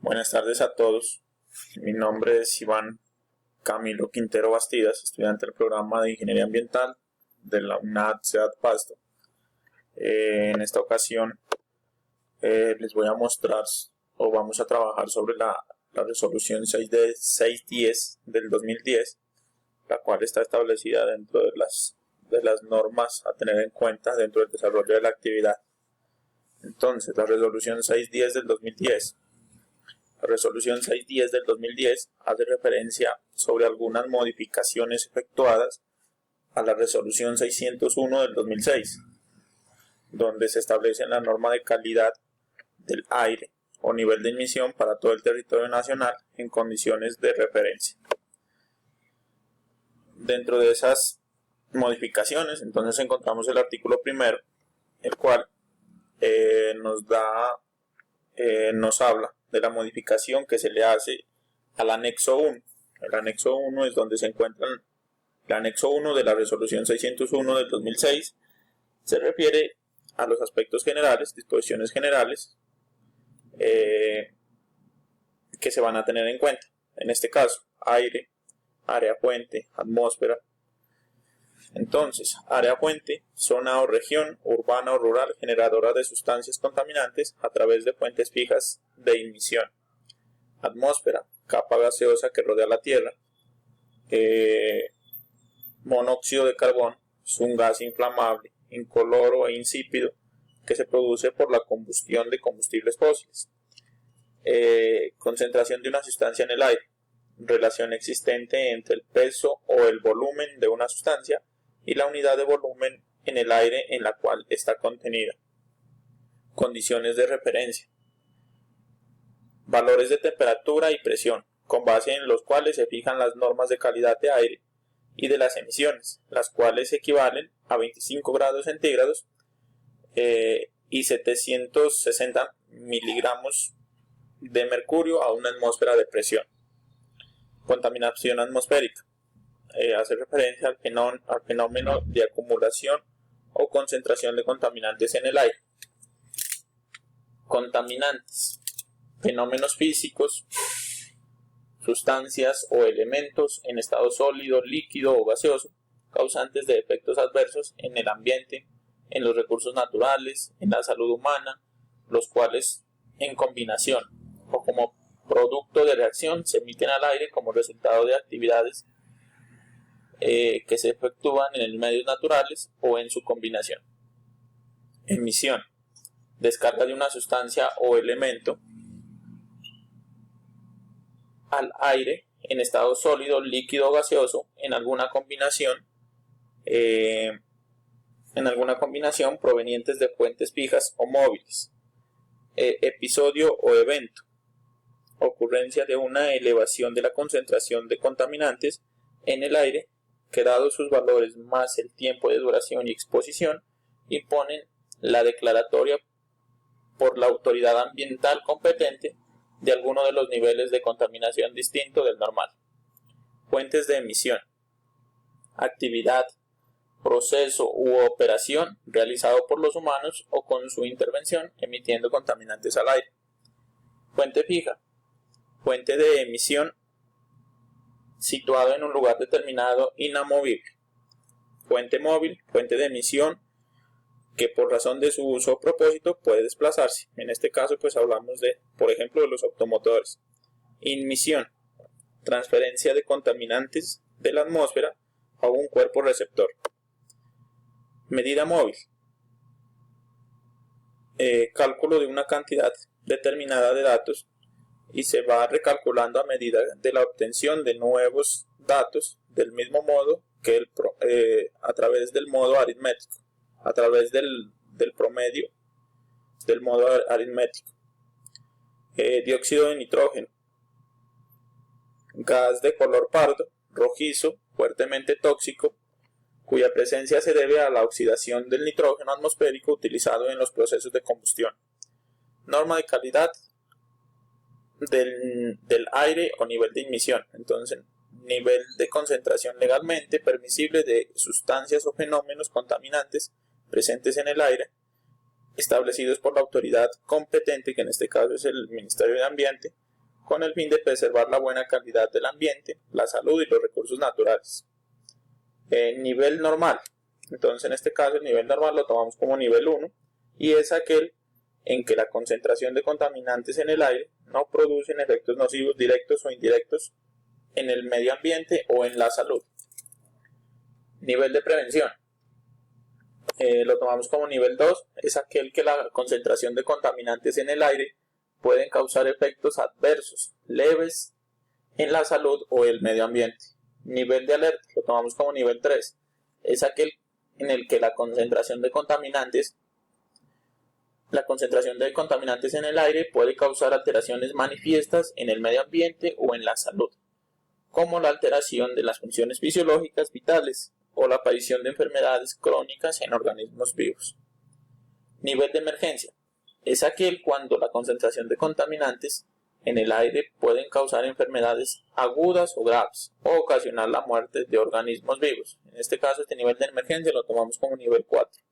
Buenas tardes a todos. Mi nombre es Iván Camilo Quintero Bastidas, estudiante del programa de Ingeniería Ambiental de la UNAD Ciudad Pasto. En esta ocasión les voy a mostrar o vamos a trabajar sobre la resolución 610 del 2010, la cual está establecida dentro de las normas a tener en cuenta dentro del desarrollo de la actividad. Entonces, la resolución 610 del 2010. La resolución 610 del 2010 hace referencia sobre algunas modificaciones efectuadas a la resolución 601 del 2006, donde se establece la norma de calidad del aire o nivel de emisión para todo el territorio nacional en condiciones de referencia. Dentro de esas modificaciones, entonces encontramos el artículo primero, el cual nos habla de la modificación que se le hace al anexo 1. El anexo 1 es donde se encuentra el anexo 1 de la resolución 601 del 2006. Se refiere a los aspectos generales, disposiciones generales que se van a tener en cuenta. En este caso, aire, área fuente, atmósfera. Entonces, área fuente, zona o región urbana o rural generadora de sustancias contaminantes a través de fuentes fijas de emisión. Atmósfera, capa gaseosa que rodea la Tierra. Monóxido de carbono, es un gas inflamable, incoloro e insípido que se produce por la combustión de combustibles fósiles. Concentración de una sustancia en el aire, relación existente entre el peso o el volumen de una sustancia y la unidad de volumen en el aire en la cual está contenida. Condiciones de referencia. Valores de temperatura y presión, con base en los cuales se fijan las normas de calidad de aire y de las emisiones, las cuales equivalen a 25 grados centígrados y 760 miligramos de mercurio a una atmósfera de presión. Contaminación atmosférica. Hace referencia al fenómeno de acumulación o concentración de contaminantes en el aire. Contaminantes. Fenómenos físicos, sustancias o elementos en estado sólido, líquido o gaseoso, causantes de efectos adversos en el ambiente, en los recursos naturales, en la salud humana, los cuales en combinación o como producto de reacción se emiten al aire como resultado de actividades que se efectúan en los medios naturales o en su combinación. Emisión. Descarga de una sustancia o elemento al aire en estado sólido, líquido o gaseoso en alguna combinación provenientes de fuentes fijas o móviles. Episodio o evento. Ocurrencia de una elevación de la concentración de contaminantes en el aire que, dado sus valores más el tiempo de duración y exposición, imponen la declaratoria por la autoridad ambiental competente de alguno de los niveles de contaminación distinto del normal. Fuentes de emisión. Actividad, proceso u operación realizado por los humanos o con su intervención emitiendo contaminantes al aire. Fuente fija. Fuente de emisión situado en un lugar determinado inamovible. Fuente móvil, fuente de emisión que por razón de su uso o propósito puede desplazarse. En este caso pues hablamos de, por ejemplo, de los automotores. Imisión, transferencia de contaminantes de la atmósfera a un cuerpo receptor. Medida móvil, cálculo de una cantidad determinada de datos y se va recalculando a medida de la obtención de nuevos datos del mismo modo que a través del modo aritmético, a través del promedio del modo aritmético. Dióxido de nitrógeno, gas de color pardo, rojizo, fuertemente tóxico, cuya presencia se debe a la oxidación del nitrógeno atmosférico utilizado en los procesos de combustión. Norma de calidad del aire o nivel de emisión. Entonces, nivel de concentración legalmente permisible de sustancias o fenómenos contaminantes presentes en el aire, establecidos por la autoridad competente, que en este caso es el Ministerio de Ambiente, con el fin de preservar la buena calidad del ambiente, la salud y los recursos naturales. Nivel normal. Entonces en este caso el nivel normal lo tomamos como nivel 1 y es aquel en que la concentración de contaminantes en el aire no producen efectos nocivos directos o indirectos en el medio ambiente o en la salud. Nivel de prevención. Lo tomamos como nivel 2, es aquel que la concentración de contaminantes en el aire pueden causar efectos adversos, leves en la salud o el medio ambiente. Nivel de alerta, lo tomamos como nivel 3, es aquel en el que la concentración de contaminantes en el aire puede causar alteraciones manifiestas en el medio ambiente o en la salud, como la alteración de las funciones fisiológicas vitales o la aparición de enfermedades crónicas en organismos vivos. Nivel de emergencia. Es aquel cuando la concentración de contaminantes en el aire pueden causar enfermedades agudas o graves o ocasionar la muerte de organismos vivos. En este caso, este nivel de emergencia lo tomamos como nivel 4.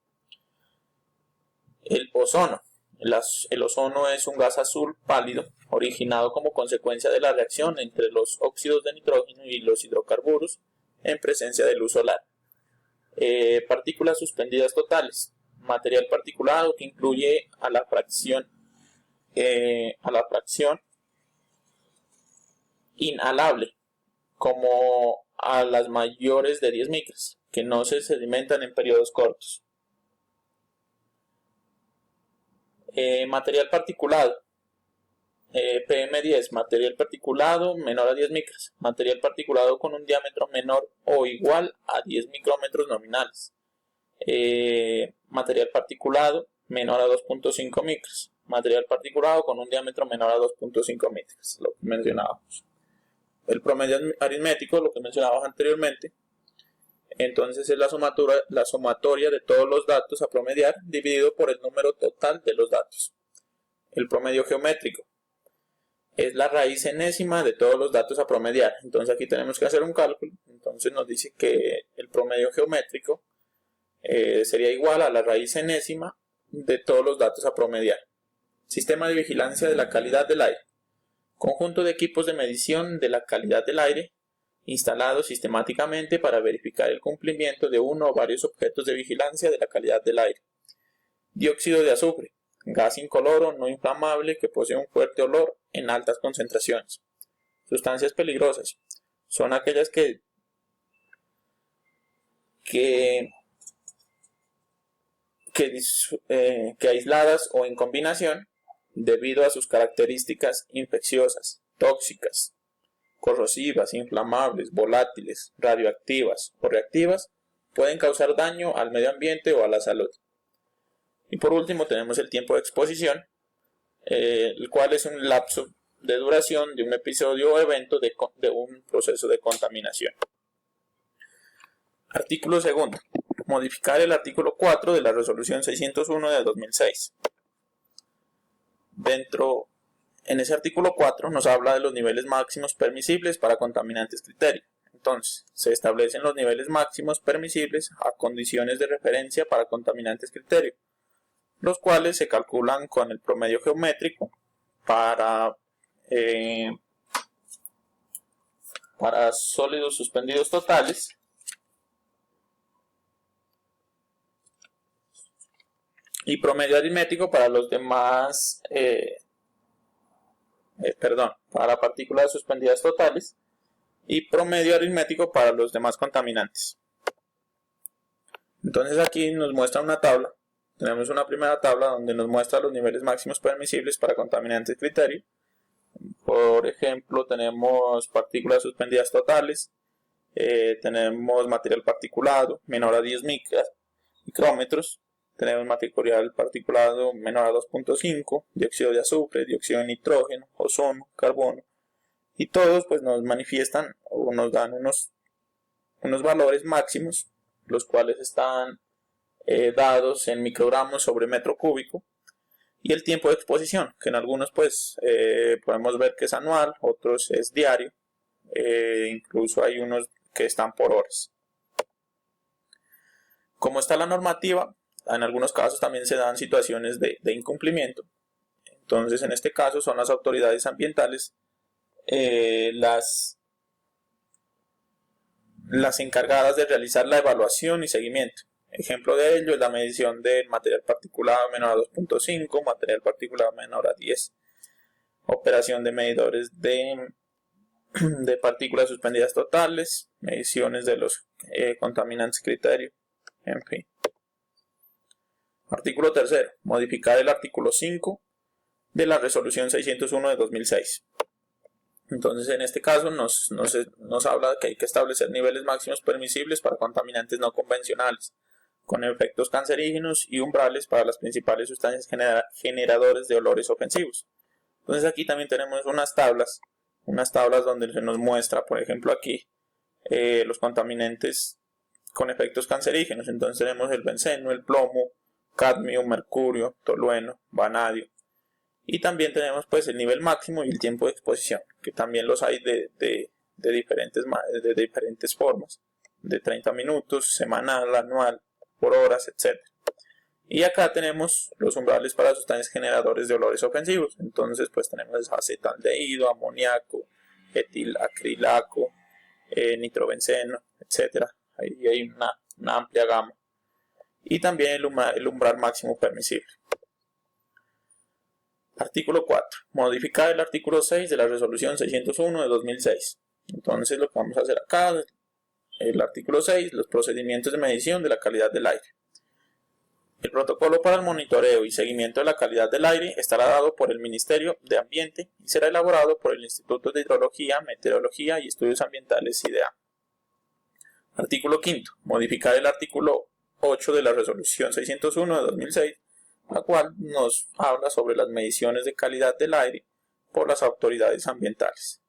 El ozono. El ozono es un gas azul pálido originado como consecuencia de la reacción entre los óxidos de nitrógeno y los hidrocarburos en presencia de luz solar. Partículas suspendidas totales. Material particulado que incluye a la fracción inhalable, como a las mayores de 10 micras, que no se sedimentan en periodos cortos. Material particulado. PM10, material particulado menor a 10 micras, material particulado con un diámetro menor o igual a 10 micrómetros nominales, material particulado menor a 2.5 micras, material particulado con un diámetro menor a 2.5 micras, lo que mencionábamos. El promedio aritmético, lo que mencionábamos anteriormente, entonces es la sumatoria de todos los datos a promediar dividido por el número total de los datos. El promedio geométrico es la raíz enésima de todos los datos a promediar. Entonces aquí tenemos que hacer un cálculo. Entonces nos dice que el promedio geométrico sería igual a la raíz enésima de todos los datos a promediar. Sistema de vigilancia de la calidad del aire. Conjunto de equipos de medición de la calidad del aire instalados sistemáticamente para verificar el cumplimiento de uno o varios objetos de vigilancia de la calidad del aire. Dióxido de azufre. Gas incoloro no inflamable que posee un fuerte olor en altas concentraciones. Sustancias peligrosas son aquellas que aisladas o en combinación, debido a sus características infecciosas, tóxicas, corrosivas, inflamables, volátiles, radioactivas o reactivas, pueden causar daño al medio ambiente o a la salud. Y por último tenemos el tiempo de exposición, el cual es un lapso de duración de un episodio o evento de un proceso de contaminación. Artículo 2. Modificar el artículo 4 de la Resolución 601 de 2006. En ese artículo 4 nos habla de los niveles máximos permisibles para contaminantes criterio. Entonces, se establecen los niveles máximos permisibles a condiciones de referencia para contaminantes criterio, los cuales se calculan con el promedio geométrico para sólidos suspendidos totales y promedio aritmético para los demás, para partículas suspendidas totales y promedio aritmético para los demás contaminantes. Entonces aquí nos muestra una tabla. Tenemos una primera tabla donde nos muestra los niveles máximos permisibles para contaminantes criterio. Por ejemplo, tenemos partículas suspendidas totales, tenemos material particulado menor a 10 micrómetros, tenemos material particulado menor a 2.5, dióxido de azufre, dióxido de nitrógeno, ozono, carbono, y todos pues nos manifiestan o nos dan unos valores máximos, los cuales están dados en microgramos sobre metro cúbico, y el tiempo de exposición, que en algunos pues podemos ver que es anual, otros es diario, incluso hay unos que están por horas. Como está la normativa, en algunos casos también se dan situaciones de incumplimiento. Entonces en este caso son las autoridades ambientales las encargadas de realizar la evaluación y seguimiento. Ejemplo de ello es la medición del material particulado menor a 2.5, material particulado menor a 10, operación de medidores de partículas suspendidas totales, mediciones de los contaminantes criterio, en fin. Artículo 3. Modificar el artículo 5 de la resolución 601 de 2006. Entonces, en este caso nos habla de que hay que establecer niveles máximos permisibles para contaminantes no convencionales, con efectos cancerígenos y umbrales para las principales sustancias generadores de olores ofensivos. Entonces aquí también tenemos unas tablas donde se nos muestra, por ejemplo aquí, los contaminantes con efectos cancerígenos. Entonces tenemos el benceno, el plomo, cadmio, mercurio, tolueno, vanadio. Y también tenemos pues el nivel máximo y el tiempo de exposición, que también los hay de diferentes formas, de 30 minutos, semanal, anual, por horas, etc. Y acá tenemos los umbrales para sustancias generadoras de olores ofensivos. Entonces pues tenemos acetaldehído, amoníaco, etilacrilaco, nitrobenceno, etc. Ahí hay una amplia gama. Y también el umbral máximo permisible. Artículo 4. Modificar el artículo 6 de la resolución 601 de 2006. Entonces lo que vamos a hacer acá, el artículo 6, los procedimientos de medición de la calidad del aire. El protocolo para el monitoreo y seguimiento de la calidad del aire estará dado por el Ministerio de Ambiente y será elaborado por el Instituto de Hidrología, Meteorología y Estudios Ambientales IDEA. Artículo 5. Modificar el artículo 8 de la resolución 601 de 2006, la cual nos habla sobre las mediciones de calidad del aire por las autoridades ambientales.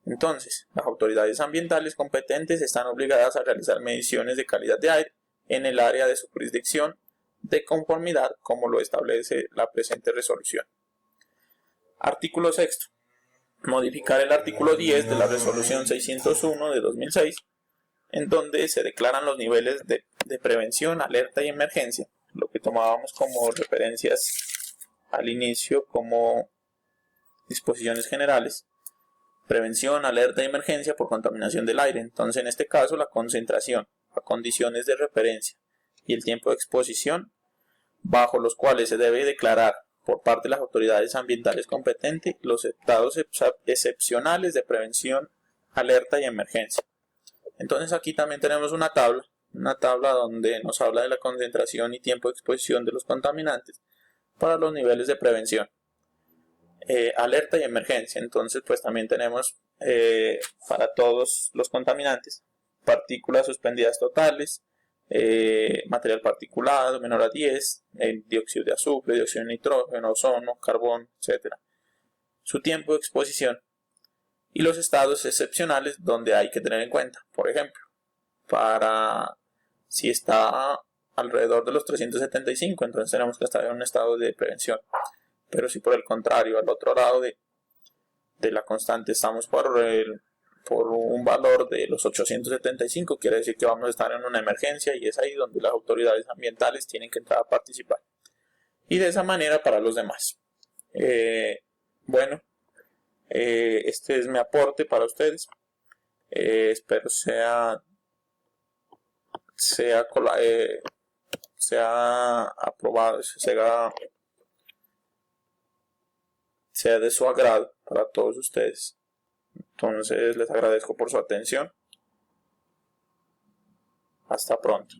Entonces, las autoridades ambientales competentes están obligadas a realizar mediciones de calidad de aire en el área de su jurisdicción de conformidad como lo establece la presente resolución. Artículo 6. Modificar el artículo 10 de la resolución 601 de 2006, en donde se declaran los niveles de prevención, alerta y emergencia, lo que tomábamos como referencias al inicio como disposiciones generales, prevención, alerta y emergencia por contaminación del aire. Entonces, en este caso, la concentración, las condiciones de referencia y el tiempo de exposición bajo los cuales se debe declarar por parte de las autoridades ambientales competentes los estados excepcionales de prevención, alerta y emergencia. Entonces aquí también tenemos una tabla donde nos habla de la concentración y tiempo de exposición de los contaminantes para los niveles de prevención, alerta y emergencia. Entonces pues también tenemos para todos los contaminantes partículas suspendidas totales, material particulado menor a 10, dióxido de azufre, dióxido de nitrógeno, ozono, carbón, etc. Su tiempo de exposición y los estados excepcionales donde hay que tener en cuenta. Por ejemplo, para si está alrededor de los 375, entonces tenemos que estar en un estado de prevención. Pero si por el contrario, al otro lado de la constante estamos por un valor de los 875, quiere decir que vamos a estar en una emergencia y es ahí donde las autoridades ambientales tienen que entrar a participar. Y de esa manera para los demás. Bueno, este es mi aporte para ustedes. Espero sea aprobado, sea de su agrado para todos ustedes. Entonces les agradezco por su atención. Hasta pronto.